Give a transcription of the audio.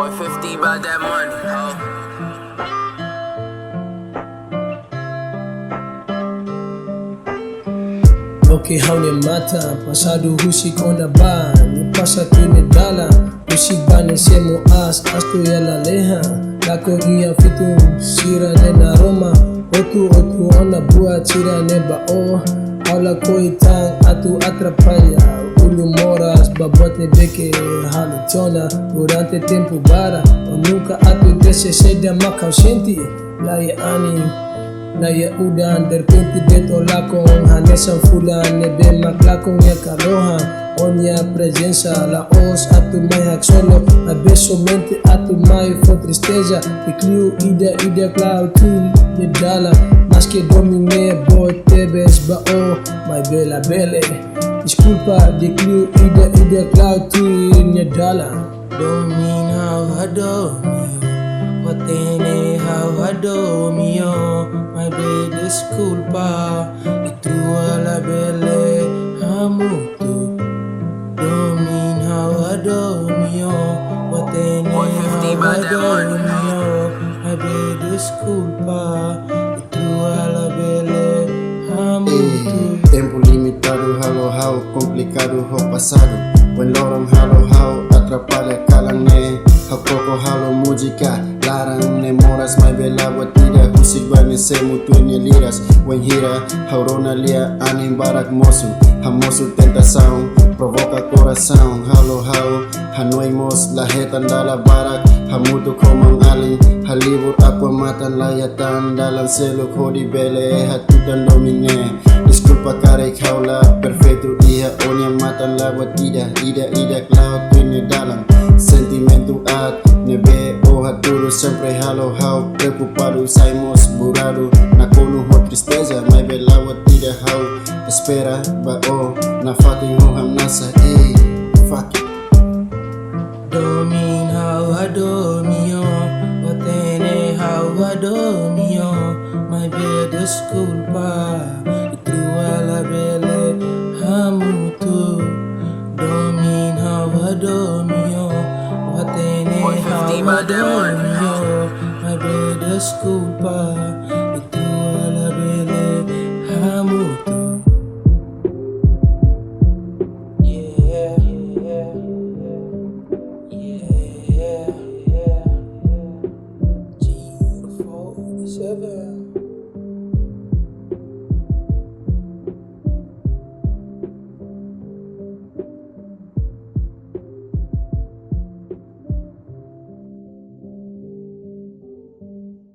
Boy 50 about that money, ho. Lo que haune mata, pasado husik on ba, ni pasa kini dala, husik bane semo asto ya la leha, lako ia fitu sira de na Roma, otu ona bua tira neba o, aula koitang atu atrapalha, ulu moras babote beke halitona, durante tempo bara, o nunca atu desse seda makausenti, lai ani. Na ya udan derpenti deto lakong hanesan fulan nebe maklakong ya kalohan onya presença la os atu mai hak solo abeso mente atu mai fo tristeza icliu ida cloud tu de dala mas que domine boy tebes ba o mai bela bele desculpa de cliu ida cloud tu de dala Domina hadomio Watene hadomio My bed is culpa Itrua la belle hamutu Domina hadomio Watene hadomio My bed is culpa Itrua la belle hamutu Tempo limitado, halo hao, complicado ho passado. When loram halo hao, atrapalha kalane. Hakoko halo música, larang ne moras mai bela watida. Husik bane se mutunya liras. When hira, haurona lia anim barak mosu. Hamosu tentação, provoca coração. Halo hao, hanuimos lahetan dala barak. Hamutu komang ali, halibur aqua matan layatan dalam selo kodi bele hatutan domine. Disculpa care kaula perfeito ia onia matan la batida ida cloud twin dalam sentimento at nebe o haturo sempre halo how preocupado saimos burado na kono ho tristeza mai bela batida how espera ba o na fatin ho hamnasa fuck it. Domin hadomio Watene hadomio My bed is culpa Itrua la belle hamutu Domin hadomio Watene hadomio My bed is culpa